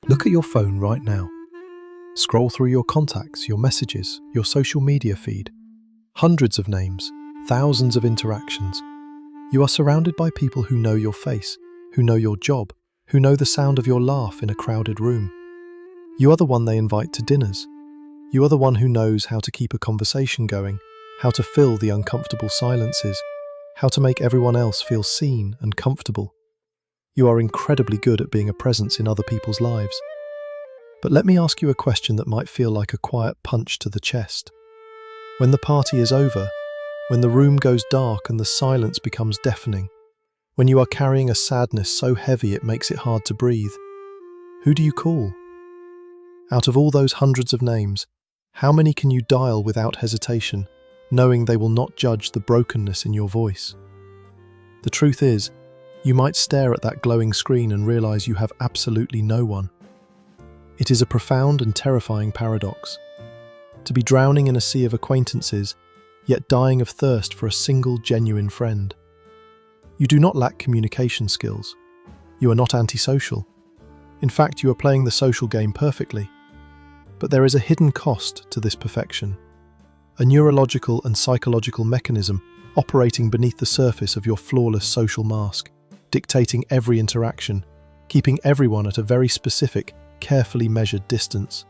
Look at your phone right now. Scroll through your contacts, your messages, your social media feed. Hundreds of names, thousands of interactions. You are surrounded by people who know your face, who know your job, who know the sound of your laugh in a crowded room. You are the one they invite to dinners. You are the one who knows how to keep a conversation going, how to fill the uncomfortable silences, how to make everyone else feel seen and comfortable. You are incredibly good at being a presence in other people's lives. But let me ask you a question that might feel like a quiet punch to the chest. When the party is over, when the room goes dark and the silence becomes deafening, when you are carrying a sadness so heavy it makes it hard to breathe, who do you call? Out of all those hundreds of names, how many can you dial without hesitation, knowing they will not judge the brokenness in your voice? The truth is, you might stare at that glowing screen and realize you have absolutely no one. It is a profound and terrifying paradox. To be drowning in a sea of acquaintances, yet dying of thirst for a single genuine friend. You do not lack communication skills. You are not antisocial. In fact, you are playing the social game perfectly. But there is a hidden cost to this perfection. A neurological and psychological mechanism operating beneath the surface of your flawless social mask, dictating every interaction, keeping everyone at a very specific, carefully measured distance.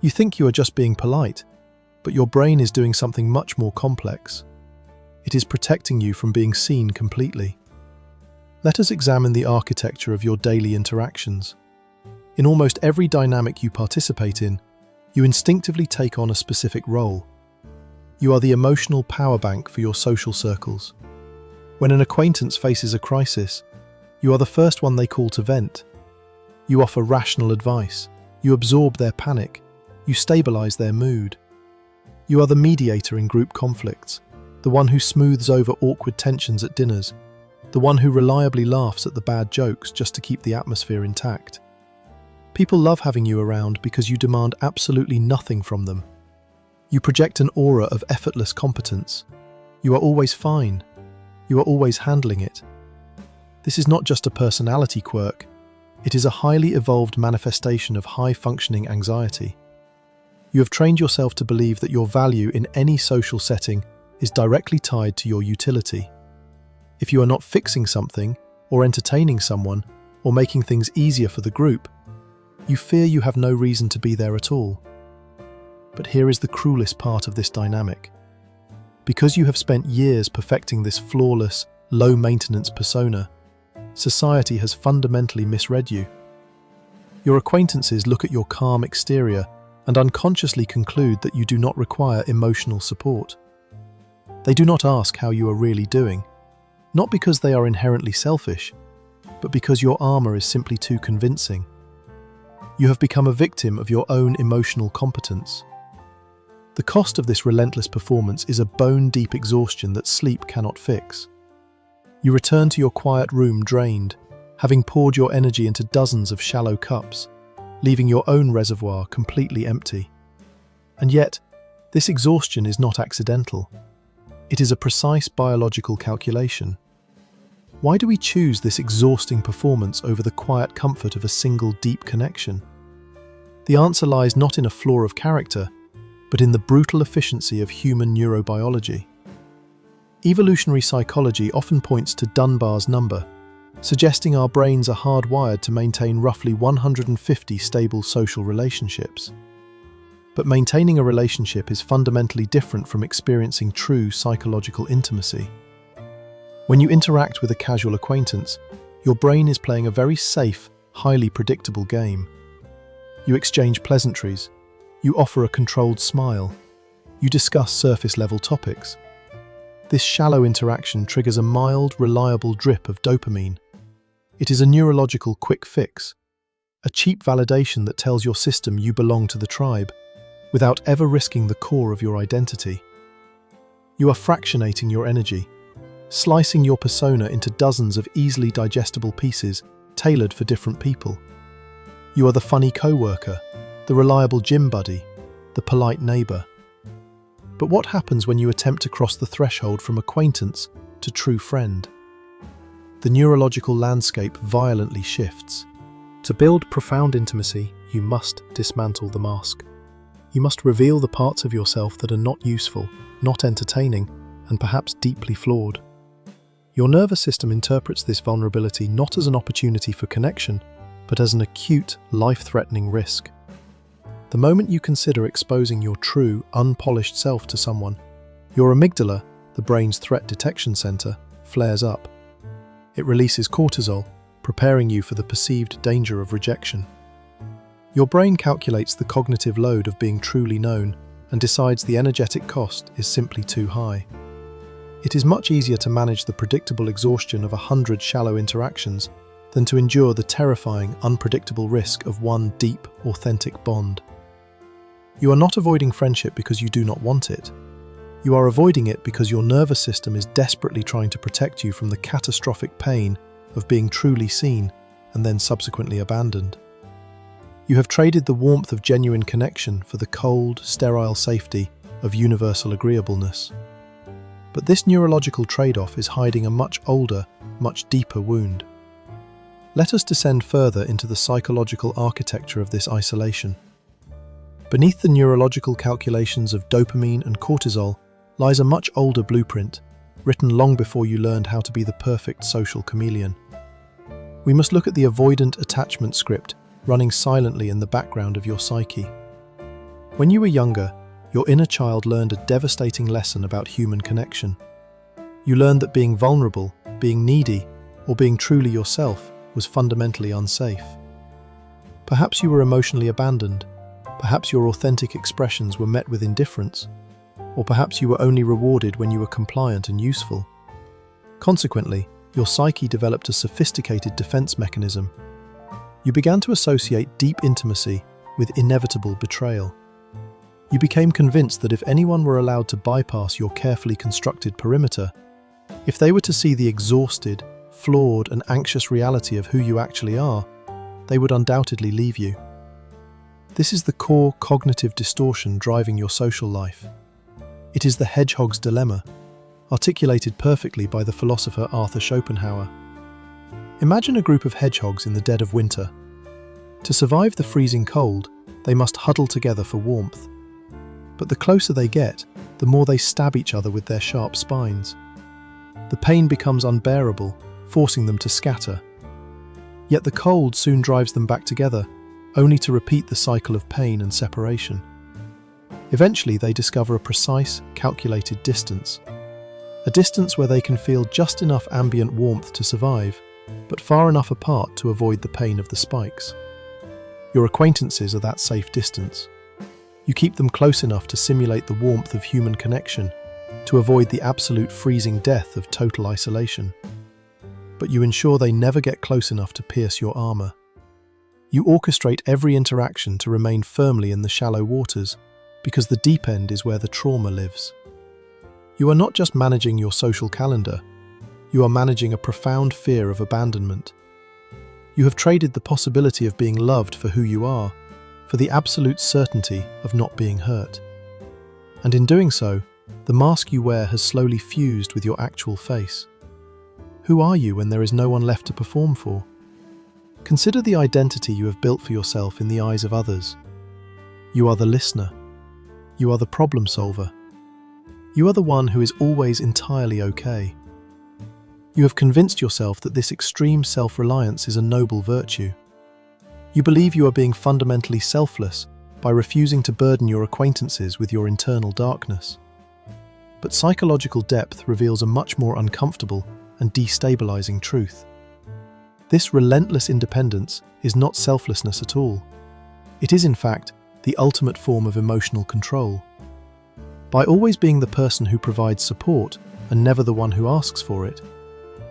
You think you are just being polite, but your brain is doing something much more complex. It is protecting you from being seen completely. Let us examine the architecture of your daily interactions. In almost every dynamic you participate in, you instinctively take on a specific role. You are the emotional power bank for your social circles. When an acquaintance faces a crisis, you are the first one they call to vent. You offer rational advice. You absorb their panic. You stabilize their mood. You are the mediator in group conflicts, the one who smooths over awkward tensions at dinners, the one who reliably laughs at the bad jokes just to keep the atmosphere intact. People love having you around because you demand absolutely nothing from them. You project an aura of effortless competence. You are always fine. You are always handling it. This is not just a personality quirk. It is a highly evolved manifestation of high-functioning anxiety. You have trained yourself to believe that your value in any social setting is directly tied to your utility. If you are not fixing something, or entertaining someone, or making things easier for the group, you fear you have no reason to be there at all. But here is the cruelest part of this dynamic. Because you have spent years perfecting this flawless, low-maintenance persona, society has fundamentally misread you. Your acquaintances look at your calm exterior and unconsciously conclude that you do not require emotional support. They do not ask how you are really doing, not because they are inherently selfish, but because your armor is simply too convincing. You have become a victim of your own emotional competence. The cost of this relentless performance is a bone-deep exhaustion that sleep cannot fix. You return to your quiet room drained, having poured your energy into dozens of shallow cups, leaving your own reservoir completely empty. And yet, this exhaustion is not accidental. It is a precise biological calculation. Why do we choose this exhausting performance over the quiet comfort of a single deep connection? The answer lies not in a flaw of character, but in the brutal efficiency of human neurobiology. Evolutionary psychology often points to Dunbar's number, suggesting our brains are hardwired to maintain roughly 150 stable social relationships. But maintaining a relationship is fundamentally different from experiencing true psychological intimacy. When you interact with a casual acquaintance, your brain is playing a very safe, highly predictable game. You exchange pleasantries. You offer a controlled smile. You discuss surface-level topics. This shallow interaction triggers a mild, reliable drip of dopamine. It is a neurological quick fix, a cheap validation that tells your system you belong to the tribe, without ever risking the core of your identity. You are fractionating your energy, slicing your persona into dozens of easily digestible pieces tailored for different people. You are the funny co-worker, the reliable gym buddy, the polite neighbor. But what happens when you attempt to cross the threshold from acquaintance to true friend? The neurological landscape violently shifts. To build profound intimacy, you must dismantle the mask. You must reveal the parts of yourself that are not useful, not entertaining, and perhaps deeply flawed. Your nervous system interprets this vulnerability not as an opportunity for connection, but as an acute, life-threatening risk. The moment you consider exposing your true, unpolished self to someone, your amygdala, the brain's threat detection center, flares up. It releases cortisol, preparing you for the perceived danger of rejection. Your brain calculates the cognitive load of being truly known and decides the energetic cost is simply too high. It is much easier to manage the predictable exhaustion of 100 shallow interactions than to endure the terrifying, unpredictable risk of one deep, authentic bond. You are not avoiding friendship because you do not want it. You are avoiding it because your nervous system is desperately trying to protect you from the catastrophic pain of being truly seen and then subsequently abandoned. You have traded the warmth of genuine connection for the cold, sterile safety of universal agreeableness. But this neurological trade-off is hiding a much older, much deeper wound. Let us descend further into the psychological architecture of this isolation. Beneath the neurological calculations of dopamine and cortisol lies a much older blueprint, written long before you learned how to be the perfect social chameleon. We must look at the avoidant attachment script running silently in the background of your psyche. When you were younger, your inner child learned a devastating lesson about human connection. You learned that being vulnerable, being needy, or being truly yourself was fundamentally unsafe. Perhaps you were emotionally abandoned. Perhaps your authentic expressions were met with indifference. Or perhaps you were only rewarded when you were compliant and useful. Consequently, your psyche developed a sophisticated defense mechanism. You began to associate deep intimacy with inevitable betrayal. You became convinced that if anyone were allowed to bypass your carefully constructed perimeter, if they were to see the exhausted, flawed, and anxious reality of who you actually are, they would undoubtedly leave you. This is the core cognitive distortion driving your social life. It is the hedgehog's dilemma, articulated perfectly by the philosopher Arthur Schopenhauer. Imagine a group of hedgehogs in the dead of winter. To survive the freezing cold, they must huddle together for warmth. But the closer they get, the more they stab each other with their sharp spines. The pain becomes unbearable, forcing them to scatter. Yet the cold soon drives them back together, only to repeat the cycle of pain and separation. Eventually, they discover a precise, calculated distance. A distance where they can feel just enough ambient warmth to survive, but far enough apart to avoid the pain of the spikes. Your acquaintances are that safe distance. You keep them close enough to simulate the warmth of human connection, to avoid the absolute freezing death of total isolation. But you ensure they never get close enough to pierce your armor. You orchestrate every interaction to remain firmly in the shallow waters, because the deep end is where the trauma lives. You are not just managing your social calendar, you are managing a profound fear of abandonment. You have traded the possibility of being loved for who you are, for the absolute certainty of not being hurt. And in doing so, the mask you wear has slowly fused with your actual face. Who are you when there is no one left to perform for? Consider the identity you have built for yourself in the eyes of others. You are the listener. You are the problem solver. You are the one who is always entirely okay. You have convinced yourself that this extreme self-reliance is a noble virtue. You believe you are being fundamentally selfless by refusing to burden your acquaintances with your internal darkness. But psychological depth reveals a much more uncomfortable and destabilizing truth. This relentless independence is not selflessness at all. It is, in fact, the ultimate form of emotional control. By always being the person who provides support and never the one who asks for it,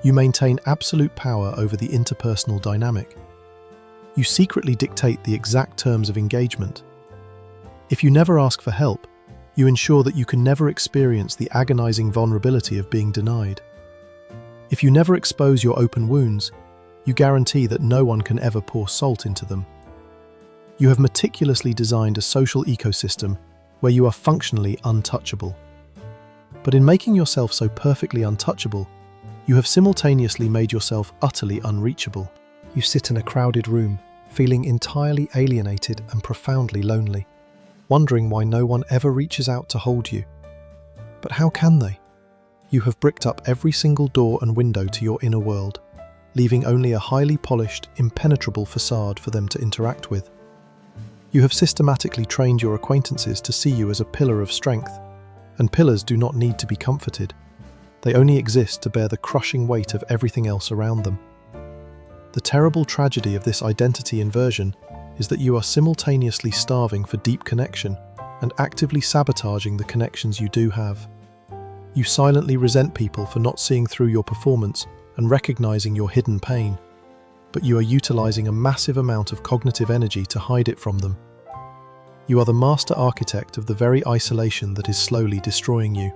you maintain absolute power over the interpersonal dynamic. You secretly dictate the exact terms of engagement. If you never ask for help, you ensure that you can never experience the agonizing vulnerability of being denied. If you never expose your open wounds, you guarantee that no one can ever pour salt into them. You have meticulously designed a social ecosystem where you are functionally untouchable. But in making yourself so perfectly untouchable, you have simultaneously made yourself utterly unreachable. You sit in a crowded room, feeling entirely alienated and profoundly lonely, wondering why no one ever reaches out to hold you. But how can they? You have bricked up every single door and window to your inner world, leaving only a highly polished, impenetrable facade for them to interact with. You have systematically trained your acquaintances to see you as a pillar of strength, and pillars do not need to be comforted. They only exist to bear the crushing weight of everything else around them. The terrible tragedy of this identity inversion is that you are simultaneously starving for deep connection and actively sabotaging the connections you do have. You silently resent people for not seeing through your performance and recognizing your hidden pain, but you are utilizing a massive amount of cognitive energy to hide it from them. You are the master architect of the very isolation that is slowly destroying you.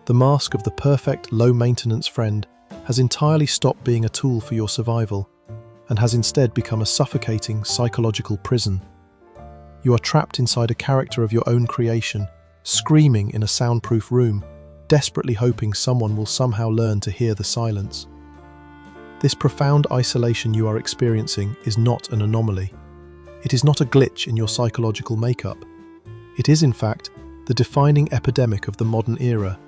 The mask of the perfect, low-maintenance friend has entirely stopped being a tool for your survival and has instead become a suffocating psychological prison. You are trapped inside a character of your own creation, screaming in a soundproof room, desperately hoping someone will somehow learn to hear the silence. This profound isolation you are experiencing is not an anomaly. It is not a glitch in your psychological makeup. It is, in fact, the defining epidemic of the modern era,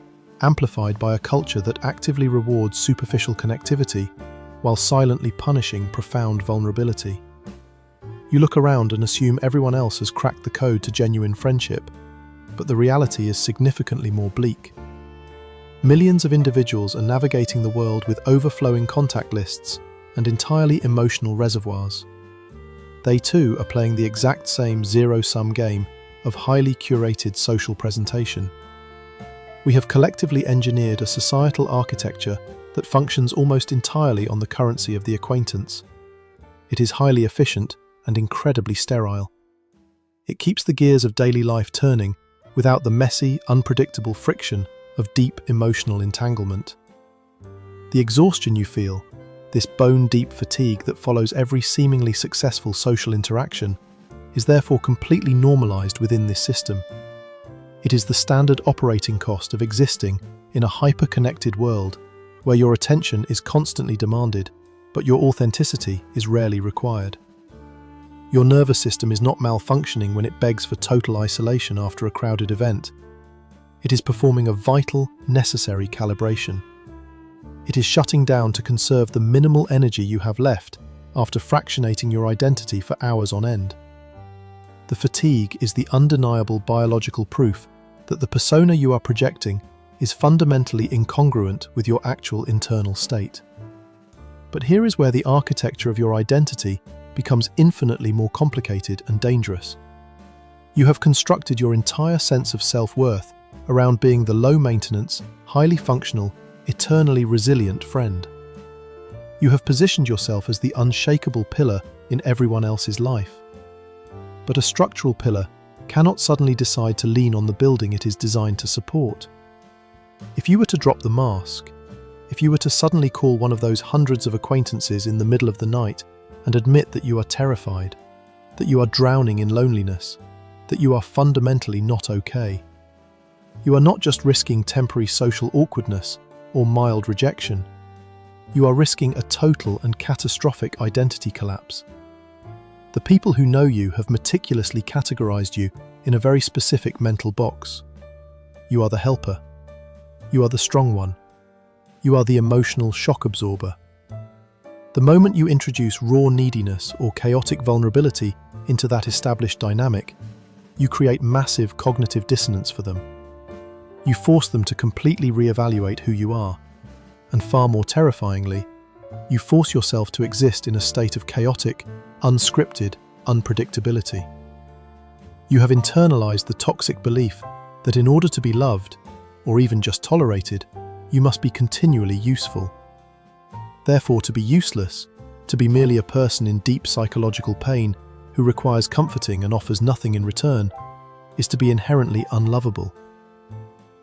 amplified by a culture that actively rewards superficial connectivity while silently punishing profound vulnerability. You look around and assume everyone else has cracked the code to genuine friendship, but the reality is significantly more bleak. Millions of individuals are navigating the world with overflowing contact lists and entirely emotional reservoirs. They too are playing the exact same zero-sum game of highly curated social presentation. We have collectively engineered a societal architecture that functions almost entirely on the currency of the acquaintance. It is highly efficient and incredibly sterile. It keeps the gears of daily life turning without the messy, unpredictable friction of deep emotional entanglement. The exhaustion you feel, this bone-deep fatigue that follows every seemingly successful social interaction, is therefore completely normalized within this system. It is the standard operating cost of existing in a hyper-connected world where your attention is constantly demanded, but your authenticity is rarely required. Your nervous system is not malfunctioning when it begs for total isolation after a crowded event. It is performing a vital, necessary calibration. It is shutting down to conserve the minimal energy you have left after fractionating your identity for hours on end. The fatigue is the undeniable biological proof that the persona you are projecting is fundamentally incongruent with your actual internal state. But here is where the architecture of your identity becomes infinitely more complicated and dangerous. You have constructed your entire sense of self-worth around being the low-maintenance, highly functional, eternally resilient friend. You have positioned yourself as the unshakable pillar in everyone else's life. But a structural pillar cannot suddenly decide to lean on the building it is designed to support. If you were to drop the mask, if you were to suddenly call one of those hundreds of acquaintances in the middle of the night and admit that you are terrified, that you are drowning in loneliness, that you are fundamentally not okay, you are not just risking temporary social awkwardness or mild rejection. You are risking a total and catastrophic identity collapse. The people who know you have meticulously categorized you in a very specific mental box. You are the helper. You are the strong one. You are the emotional shock absorber. The moment you introduce raw neediness or chaotic vulnerability into that established dynamic, you create massive cognitive dissonance for them. You force them to completely reevaluate who you are, and far more terrifyingly, you force yourself to exist in a state of chaotic, unscripted unpredictability. You have internalized the toxic belief that in order to be loved, or even just tolerated, you must be continually useful. Therefore, to be useless, to be merely a person in deep psychological pain who requires comforting and offers nothing in return, is to be inherently unlovable.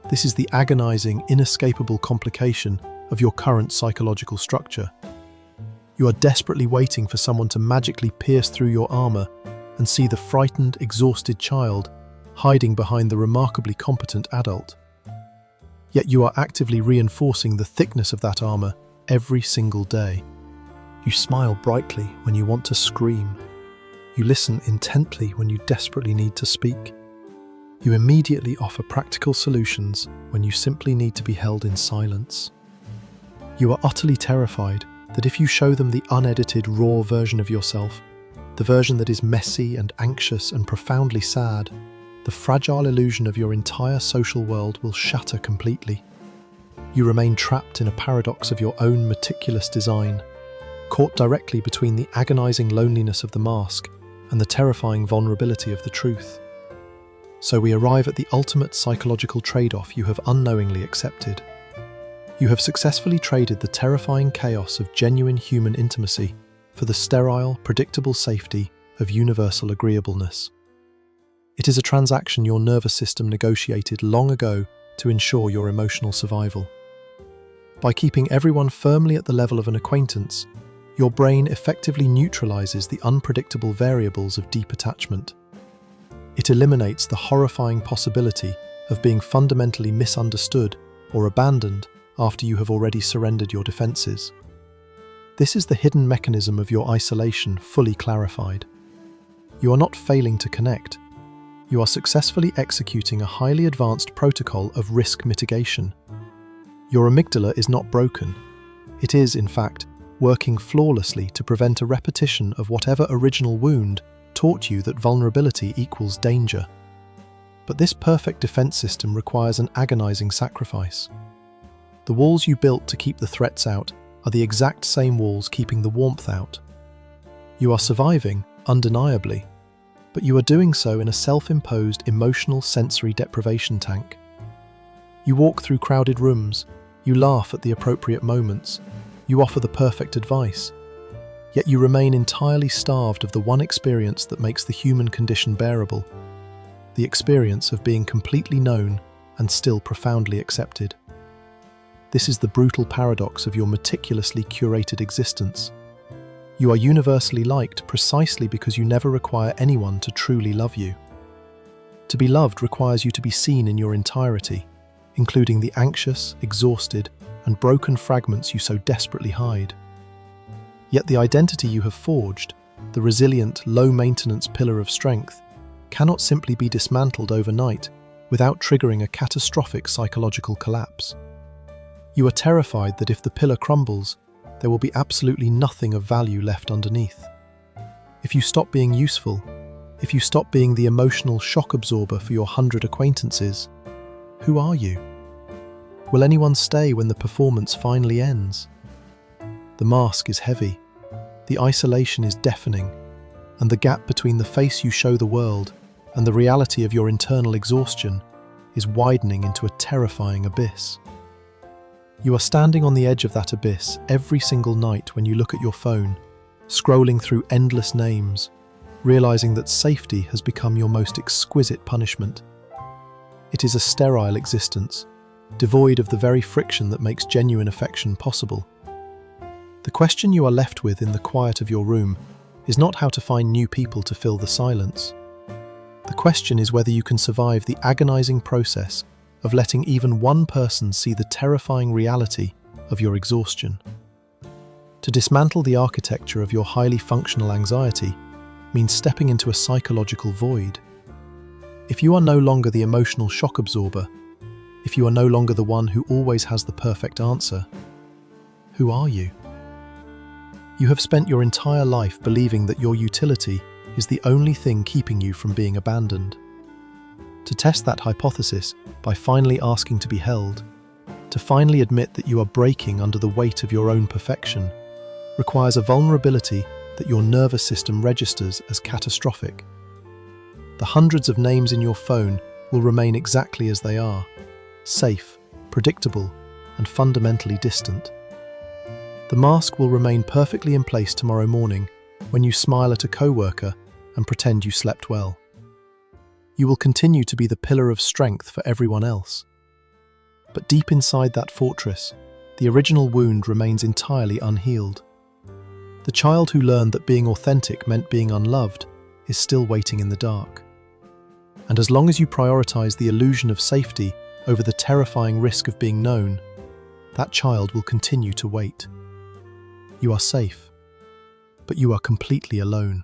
This is the agonizing, inescapable complication of your current psychological structure. You are desperately waiting for someone to magically pierce through your armor and see the frightened, exhausted child hiding behind the remarkably competent adult. Yet you are actively reinforcing the thickness of that armor every single day. You smile brightly when you want to scream. You listen intently when you desperately need to speak. You immediately offer practical solutions when you simply need to be held in silence. You are utterly terrified that if you show them the unedited, raw version of yourself, the version that is messy and anxious and profoundly sad, the fragile illusion of your entire social world will shatter completely. You remain trapped in a paradox of your own meticulous design, caught directly between the agonizing loneliness of the mask and the terrifying vulnerability of the truth. So we arrive at the ultimate psychological trade-off you have unknowingly accepted. You have successfully traded the terrifying chaos of genuine human intimacy for the sterile, predictable safety of universal agreeableness. It is a transaction your nervous system negotiated long ago to ensure your emotional survival. By keeping everyone firmly at the level of an acquaintance, your brain effectively neutralizes the unpredictable variables of deep attachment. It eliminates the horrifying possibility of being fundamentally misunderstood or abandoned after you have already surrendered your defenses. This is the hidden mechanism of your isolation fully clarified. You are not failing to connect. You are successfully executing a highly advanced protocol of risk mitigation. Your amygdala is not broken. It is, in fact, working flawlessly to prevent a repetition of whatever original wound taught you that vulnerability equals danger. But this perfect defense system requires an agonizing sacrifice. The walls you built to keep the threats out are the exact same walls keeping the warmth out. You are surviving, undeniably, but you are doing so in a self-imposed emotional sensory deprivation tank. You walk through crowded rooms, you laugh at the appropriate moments, you offer the perfect advice, yet you remain entirely starved of the one experience that makes the human condition bearable, the experience of being completely known and still profoundly accepted. This is the brutal paradox of your meticulously curated existence. You are universally liked precisely because you never require anyone to truly love you. To be loved requires you to be seen in your entirety, including the anxious, exhausted, and broken fragments you so desperately hide. Yet the identity you have forged, the resilient, low-maintenance pillar of strength, cannot simply be dismantled overnight without triggering a catastrophic psychological collapse. You are terrified that if the pillar crumbles, there will be absolutely nothing of value left underneath. If you stop being useful, if you stop being the emotional shock absorber for your 100 acquaintances, who are you? Will anyone stay when the performance finally ends? The mask is heavy, the isolation is deafening, and the gap between the face you show the world and the reality of your internal exhaustion is widening into a terrifying abyss. You are standing on the edge of that abyss every single night when you look at your phone, scrolling through endless names, realizing that safety has become your most exquisite punishment. It is a sterile existence, devoid of the very friction that makes genuine affection possible. The question you are left with in the quiet of your room is not how to find new people to fill the silence. The question is whether you can survive the agonizing process of letting even one person see the terrifying reality of your exhaustion. To dismantle the architecture of your highly functional anxiety means stepping into a psychological void. If you are no longer the emotional shock absorber, if you are no longer the one who always has the perfect answer, who are you? You have spent your entire life believing that your utility is the only thing keeping you from being abandoned. To test that hypothesis by finally asking to be held, to finally admit that you are breaking under the weight of your own perfection, requires a vulnerability that your nervous system registers as catastrophic. The hundreds of names in your phone will remain exactly as they are, safe, predictable, and fundamentally distant. The mask will remain perfectly in place tomorrow morning when you smile at a coworker and pretend you slept well. You will continue to be the pillar of strength for everyone else. But deep inside that fortress, the original wound remains entirely unhealed. The child who learned that being authentic meant being unloved is still waiting in the dark. And as long as you prioritize the illusion of safety over the terrifying risk of being known, that child will continue to wait. You are safe. but you are completely alone.